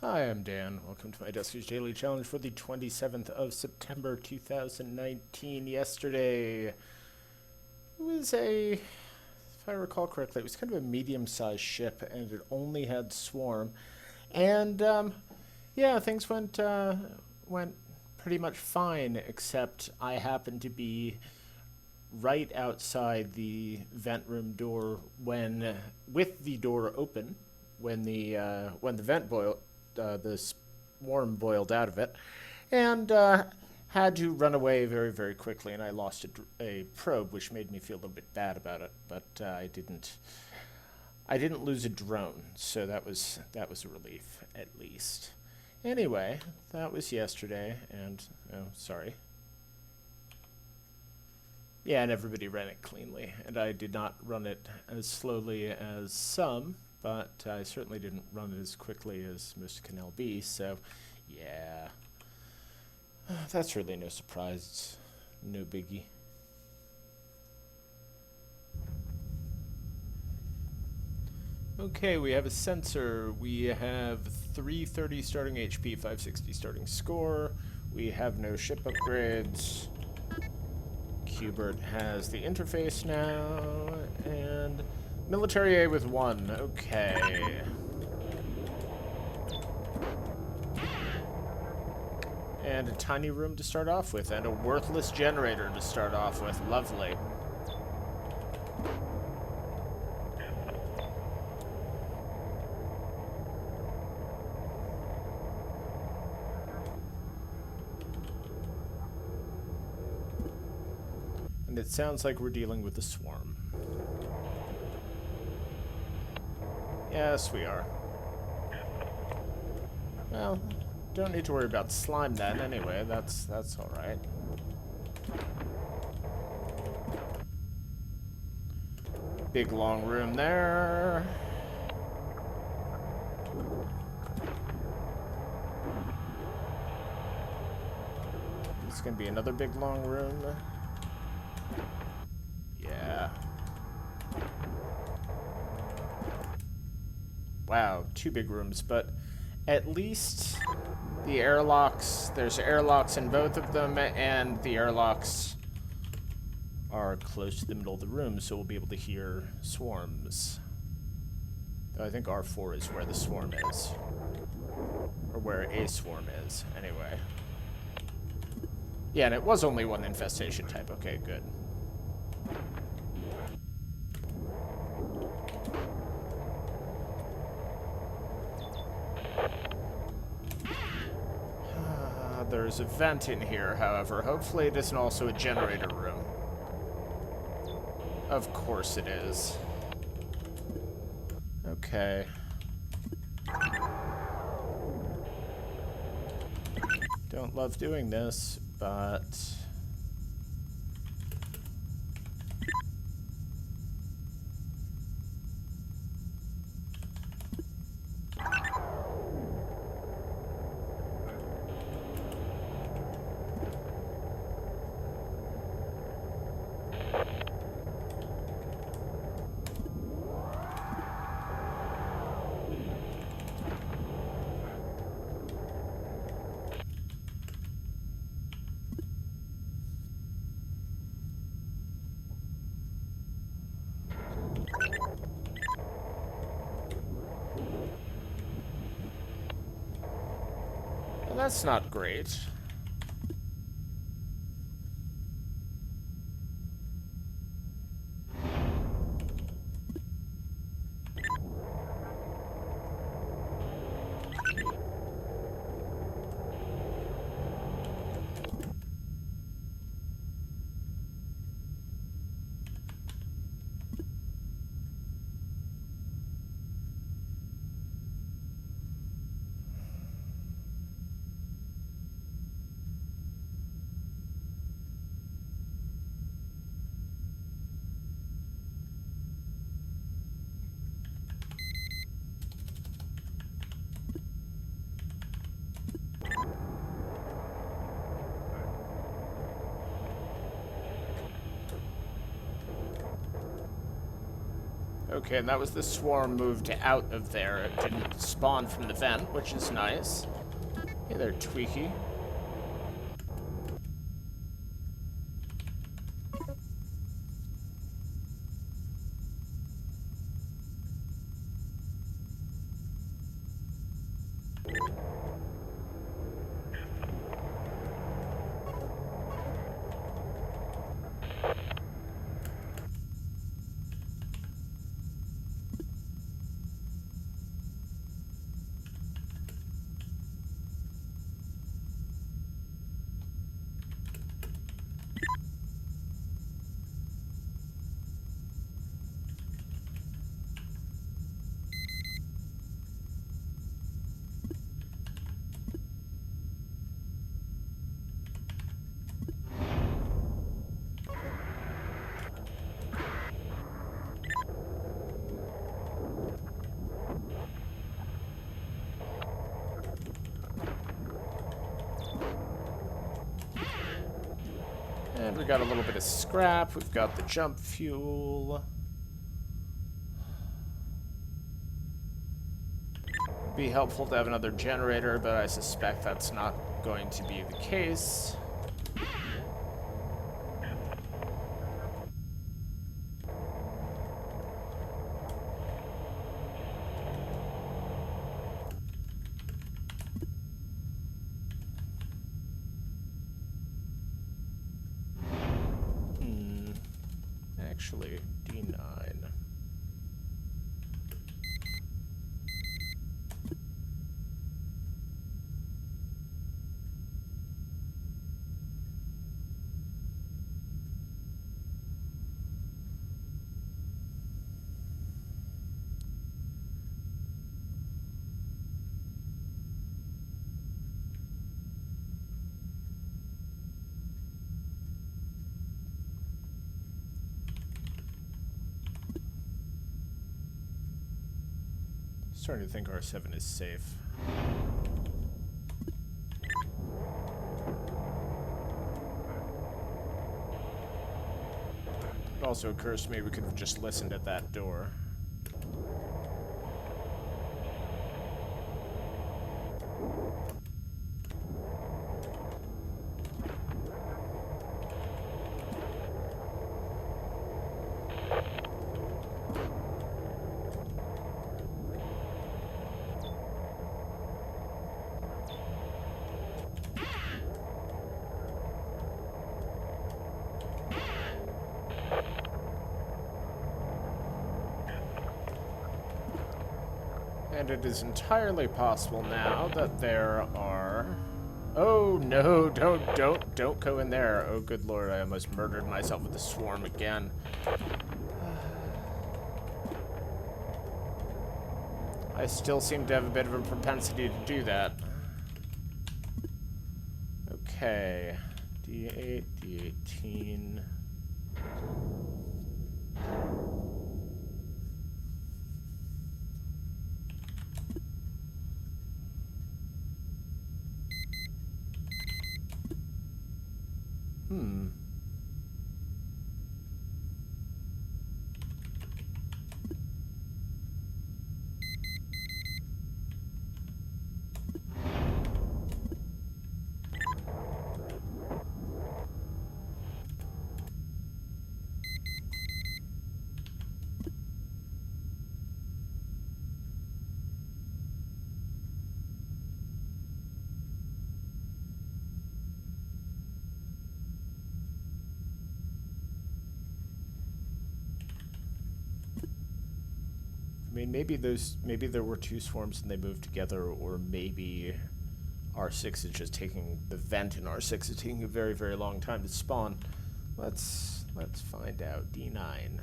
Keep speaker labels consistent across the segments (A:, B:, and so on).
A: Hi, I'm Dan. Welcome to my Duskers Daily Challenge for the 27th of September 2019. Yesterday it was if I recall correctly, it was kind of a medium-sized ship, and it only had swarm. And yeah, things went pretty much fine, except I happened to be right outside the vent room door with the door open, when the the swarm boiled out of it, and had to run away very, very quickly. And I lost a probe, which made me feel a little bit bad about it. But I didn't. I didn't lose a drone, so that was a relief at least. Anyway, that was yesterday, and oh, sorry. Yeah, and everybody ran it cleanly, and I did not run it as slowly as some, but I certainly didn't run it as quickly as Mr. Canal B, so yeah. That's really no surprise. No biggie. Okay, we have a sensor. We have 330 starting HP, 560 starting score. We have no ship upgrades. Hubert has the interface now, and military A with 1. Okay. And a tiny room to start off with, and a worthless generator to start off with. Lovely. And it sounds like we're dealing with a swarm. Yes, we are. Well, don't need to worry about slime then anyway. That's all right. Big long room there. It's gonna be another big long room. Yeah. Wow, 2 big rooms, but at least the airlocks, there's airlocks in both of them, and the airlocks are close to the middle of the room, so we'll be able to hear swarms. Though I think R4 is where the swarm is. Or where a swarm is, anyway. Yeah, and it was only one infestation type. Okay, good. There's a vent in here, however. Hopefully it isn't also a generator room. Of course it is. Okay. Don't love doing this, but... well, that's not great. Okay, and that was the swarm moved out of there. It didn't spawn from the vent, which is nice. Hey there, Tweaky. And we got a little bit of scrap. We've got the jump fuel. Be helpful to have another generator, but I suspect that's not going to be the case. Actually, D9. Starting to think R7 is safe. It also occurs to me we could have just listened at that door. And it is entirely possible now that there are... Oh no, don't go in there. Oh good lord, I almost murdered myself with the swarm again. I still seem to have a bit of a propensity to do that. Okay. D8, D18... I mean, maybe there were two swarms and they moved together, or maybe R6 is just taking the vent, and R6 is taking a very, very long time to spawn. Let's find out. D9.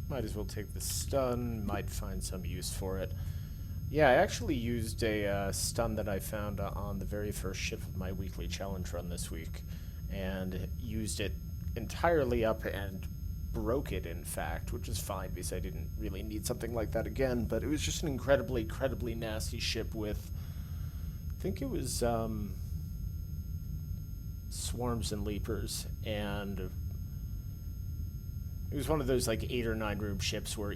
A: Might as well take the stun, might find some use for it. Yeah, I actually used a stun that I found on the very first ship of my weekly challenge run this week, and used it entirely up and broke it, in fact, which is fine because I didn't really need something like that again, but it was just an incredibly nasty ship with, I think it was swarms and leapers, and it was one of those like 8 or 9 room ships where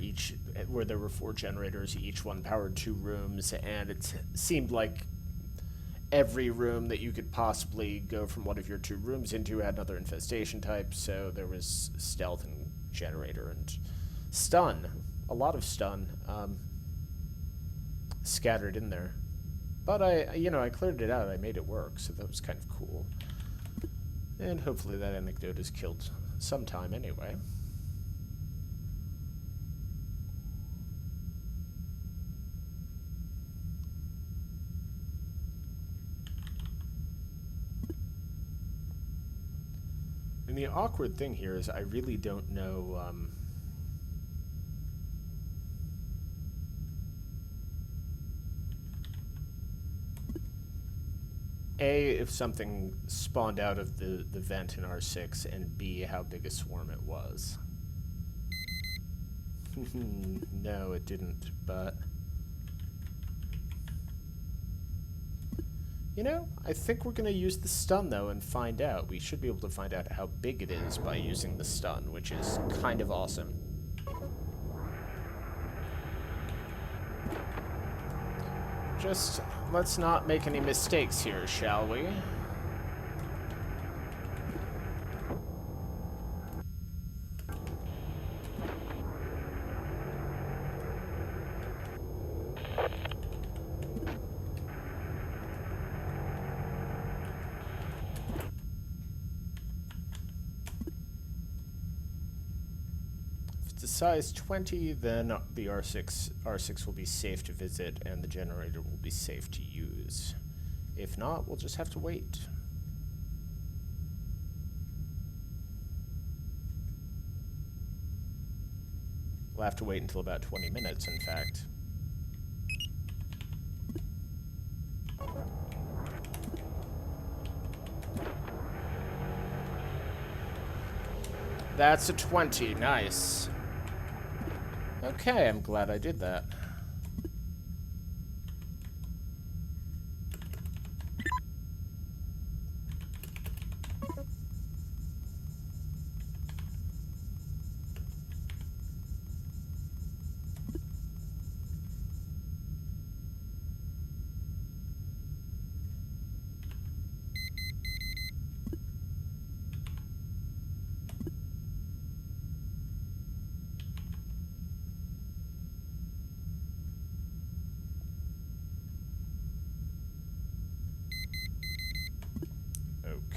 A: there were 4 generators, each one powered 2 rooms, and it seemed like every room that you could possibly go from one of your 2 rooms into had another infestation type. So there was stealth and generator and stun, a lot of stun scattered in there. But I cleared it out. I made it work, so that was kind of cool. And hopefully that anecdote is killed sometime anyway. And the awkward thing here is I really don't know A, if something spawned out of the vent in R6, and B, how big a swarm it was. No, it didn't, but... I think we're going to use the stun, though, and find out. We should be able to find out how big it is by using the stun, which is kind of awesome. Just let's not make any mistakes here, shall we? If it's a size 20, then the R6 will be safe to visit, and the generator will be safe to use. If not, we'll just have to wait. We'll have to wait until about 20 minutes, in fact. That's a 20. Nice. Okay, I'm glad I did that.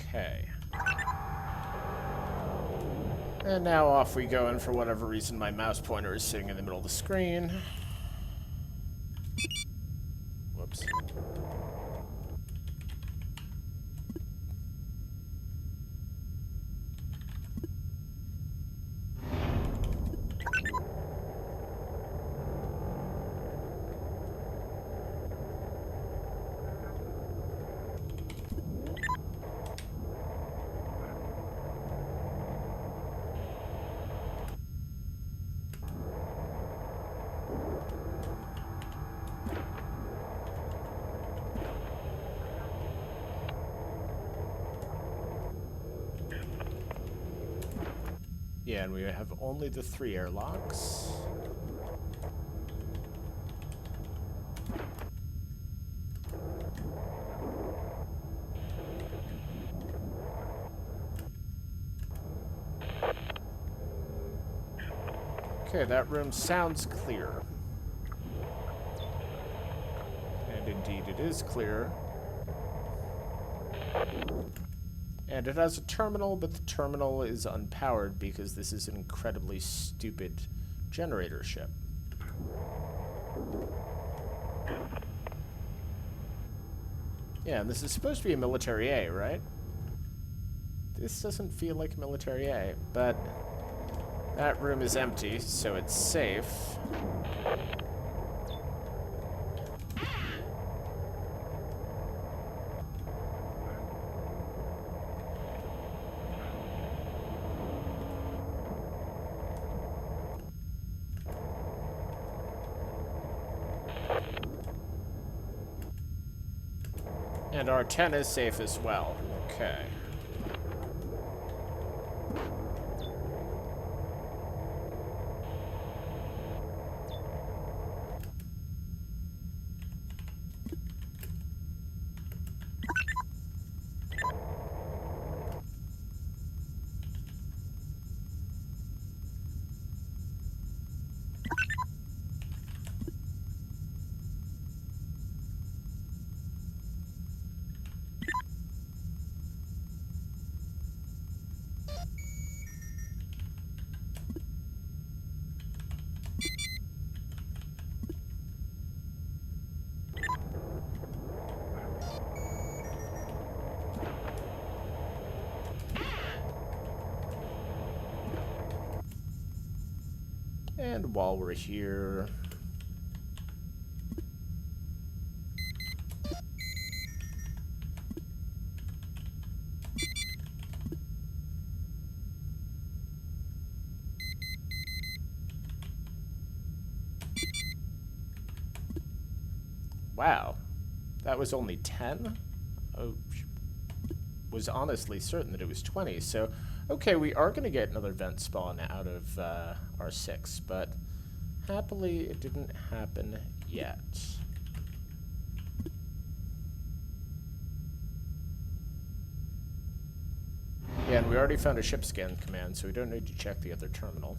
A: Okay. And now off we go, and for whatever reason my mouse pointer is sitting in the middle of the screen. Whoops. Yeah, and we have only the 3 airlocks. Okay, that room sounds clear. And indeed it is clear. And it has a terminal, but the terminal is unpowered because this is an incredibly stupid generator ship. Yeah, and this is supposed to be a military A, right? This doesn't feel like a military A, but that room is empty, so it's safe. And our 10 is safe as well. Okay. And while we're here, wow, that was only 10? I was honestly certain that it was 20, so okay, we are going to get another vent spawn out of our 6, but happily it didn't happen yet. Yeah, and we already found a ship scan command, so we don't need to check the other terminal.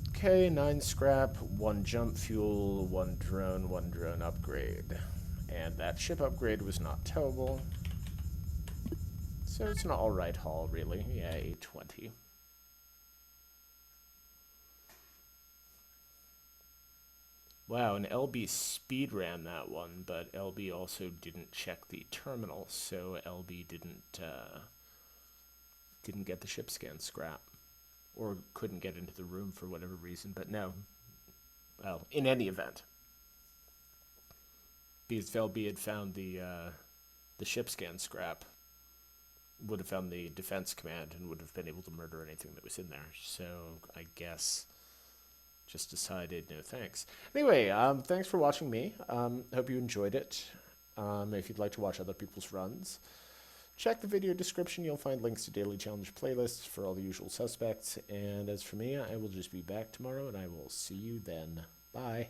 A: Okay, 9 scrap, 1 jump fuel, 1 drone upgrade. And that ship upgrade was not towable. So it's an alright haul, really. Yeah, 820. Wow, and LB speed ran that one, but LB also didn't check the terminal, so LB didn't get the ship scan scrap. Or couldn't get into the room for whatever reason, but no. Well, in any event. Because if LB had found the ship scan scrap, would have found the defense command and would have been able to murder anything that was in there. So I guess just decided no thanks. Anyway, thanks for watching me. Hope you enjoyed it. If you'd like to watch other people's runs, check the video description. You'll find links to daily challenge playlists for all the usual suspects. And as for me, I will just be back tomorrow, and I will see you then. Bye.